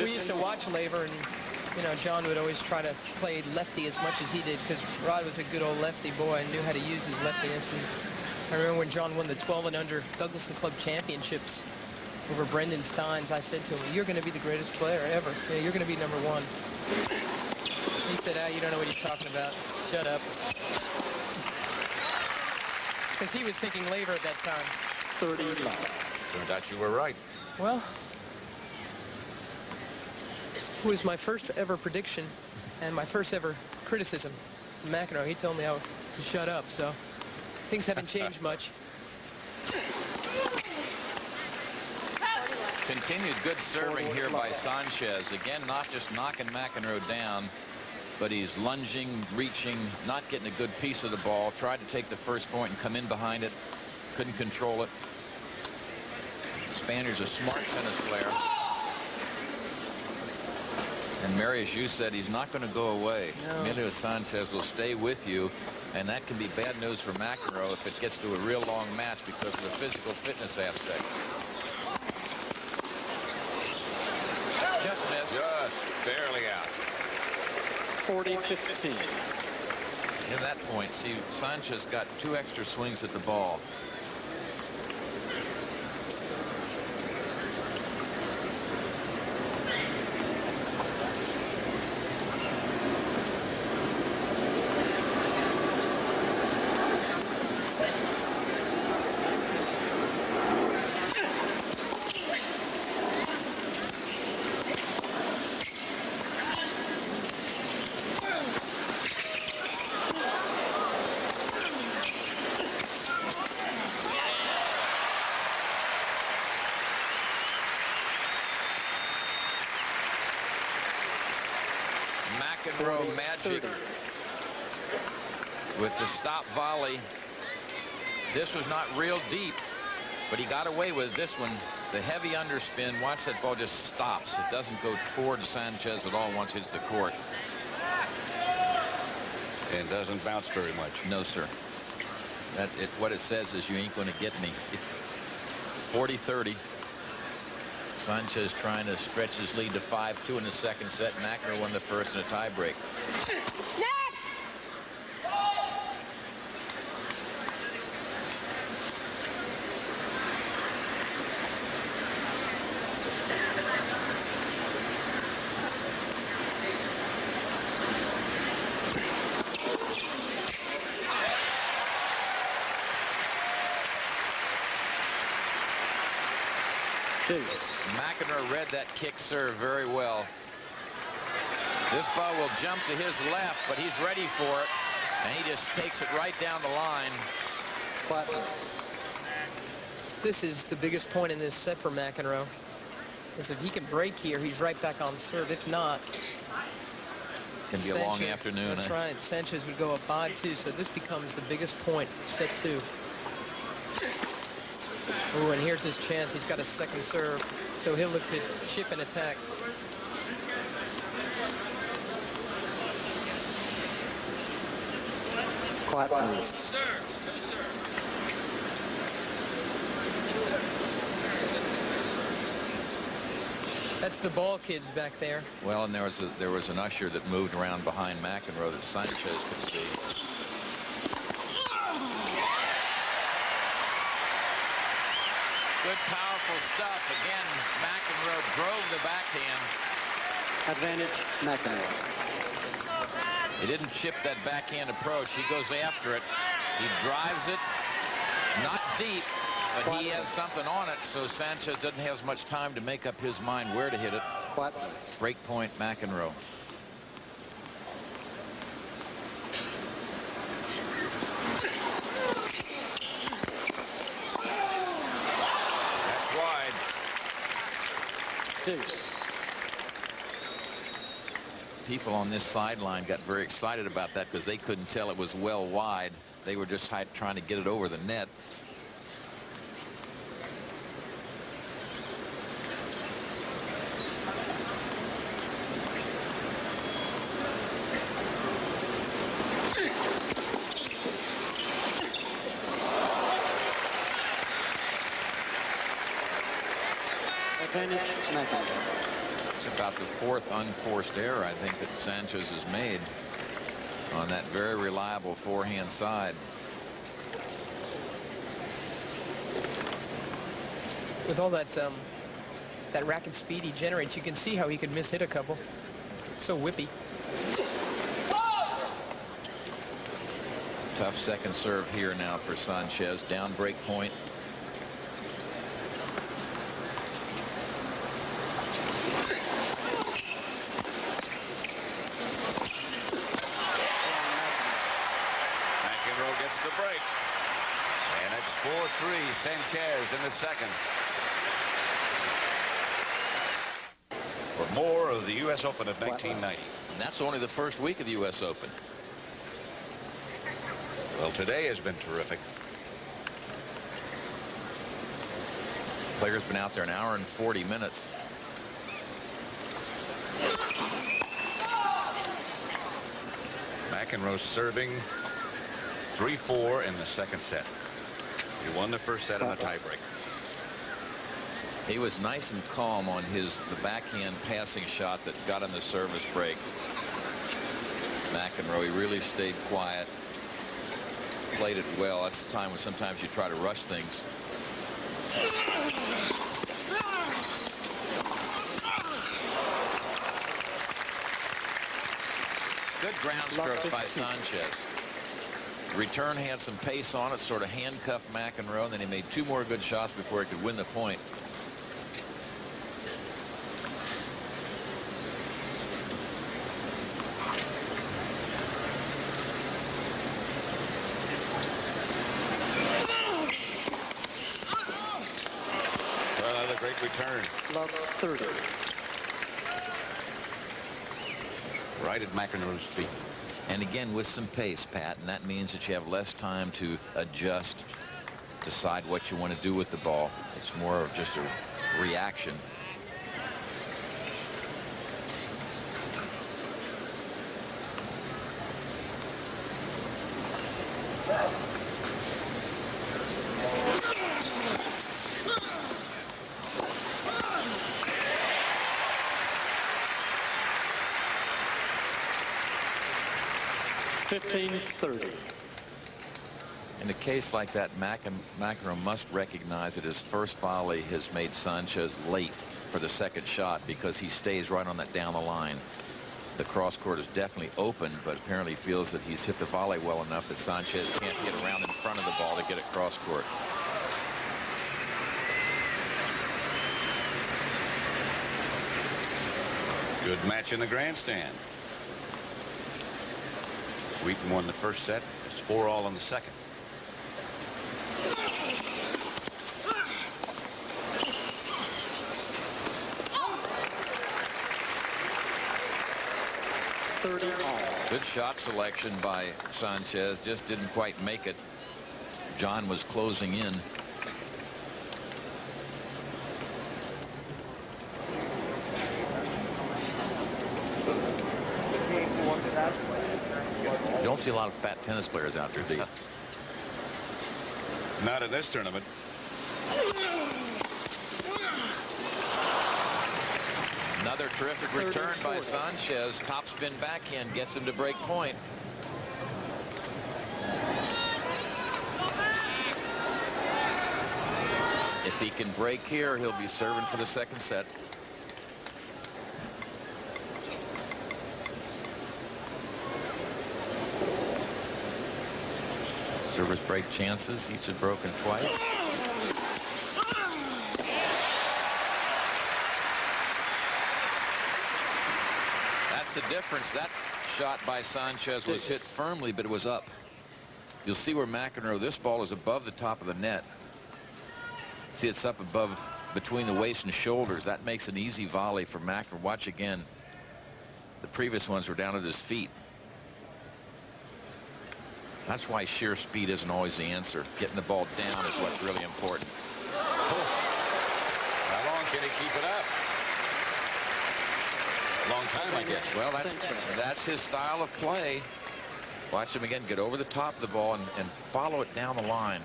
We used to watch Laver, and you know, John would always try to play lefty as much as he did, because Rod was a good old lefty boy and knew how to use his leftiness. And I remember when John won the 12 and under Douglas and Club championships over Brendan Steins, I said to him, "You're going to be the greatest player ever. Yeah, you're going to be #1." He said, "Ah, you don't know what you're talking about. Shut up." Because he was thinking Laver at that time. 30 left. Turned out you were right. Well, it was my first ever prediction and my first ever criticism of McEnroe. He told me to shut up, so things haven't changed much. Continued good serving here by Sanches. Again, not just knocking McEnroe down, but he's lunging, reaching, not getting a good piece of the ball. Tried to take the first point and come in behind it. Couldn't control it. Spaniard's a smart tennis player. And Mary, as you said, he's not going to go away. No. Emilio Sanches will stay with you, and that can be bad news for McEnroe if it gets to a real long match because of the physical fitness aspect. Just missed. Just barely out. 40-15. At that point, see, Sanches got 2 extra swings at the ball. McEnroe magic with the stop volley. This was not real deep, but he got away with this one. The heavy underspin. Watch that ball just stops. It doesn't go towards Sanches at all once it hits the court. And doesn't bounce very much. No, sir. That's it. What it says is you ain't going to get me. 40-30. Sanches trying to stretch his lead to 5-2 in the second set. McEnroe won the first in a tiebreak. McEnroe read that kick serve very well. This ball will jump to his left, but he's ready for it, and he just takes it right down the line. This is the biggest point in this set for McEnroe. Because if he can break here, he's right back on serve. If not, can be a long afternoon. That's right. Sanches would go up 5-2, so this becomes the biggest point, set 2. Oh, and here's his chance. He's got a second serve, so he'll look to chip and attack. Quiet, please. That's the ball kids back there. Well, and there was an usher that moved around behind McEnroe that Sanches could see. Good, powerful stuff. Again, McEnroe drove the backhand. Advantage, McEnroe. He didn't chip that backhand approach. He goes after it. He drives it. Not deep, but he has something on it, so Sanches doesn't have as much time to make up his mind where to hit it. Break point, McEnroe. People on this sideline got very excited about that because they couldn't tell it was well wide. They were just trying to get it over the net. Advantage, McEnroe. That's about the fourth unforced error, I think, that Sanches has made on that very reliable forehand side. With all that that racket speed he generates, you can see how he could miss hit a couple. So whippy. Tough second serve here now for Sanches. Down break point. McEnroe gets the break. And it's 4-3, Sanches in the second. For more of the U.S. Open of 1990. And that's only the first week of the U.S. Open. Well, today has been terrific. Player's been out there an hour and 40 minutes. McEnroe serving 3-4 in the second set. He won the first set in a tiebreak. He was nice and calm on the backhand passing shot that got him the service break. McEnroe, he really stayed quiet, played it well. That's the time when sometimes you try to rush things. Good ground stroke by Sanches. Return had some pace on it, sort of handcuffed McEnroe, and then he made two more good shots before he could win the point. Well, another great return. Love 30. Right at McEnroe's feet. And again, with some pace, Pat, and that means that you have less time to adjust, decide what you want to do with the ball. It's more of just a reaction. In a case like that, McEnroe must recognize that his first volley has made Sanches late for the second shot because he stays right on that down the line. The cross court is definitely open, but apparently feels that he's hit the volley well enough that Sanches can't get around in front of the ball to get it cross court. Good match in the grandstand. Wheaton won the first set. It's 4-all in the second. Good shot selection by Sanches. Just didn't quite make it. John was closing in. You don't see a lot of fat tennis players out there, do you? Not in this tournament. Another terrific return by Sanches. Topspin backhand gets him to break point. If he can break here, he'll be serving for the second set. Service break chances. Each is broken twice. That's the difference. That shot by Sanches was hit firmly, but it was up. You'll see where McEnroe, this ball is above the top of the net. See, it's up above between the waist and shoulders. That makes an easy volley for McEnroe. Watch again. The previous ones were down at his feet. That's why sheer speed isn't always the answer. Getting the ball down is what's really important. Oh. How long can he keep it up? Long time, I guess. Well, that's his style of play. Watch him again get over the top of the ball and follow it down the line.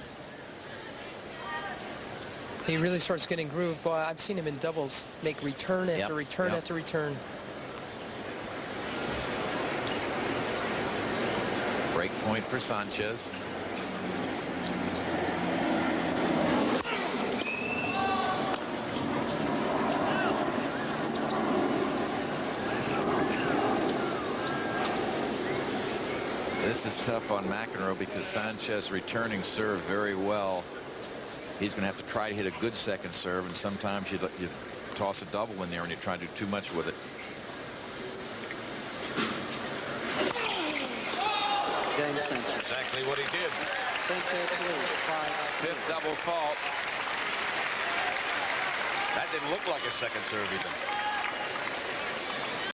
He really starts getting groove. Boy, I've seen him in doubles make return after return after return. Break point for Sanches. This is tough on McEnroe because Sanches returning serve very well. He's going to have to try to hit a good second serve, and sometimes you toss a double in there and you try to do too much with it. Game Sanches. Exactly what he did. Sanches leads 5-3. Fifth double fault. That didn't look like a second serve even.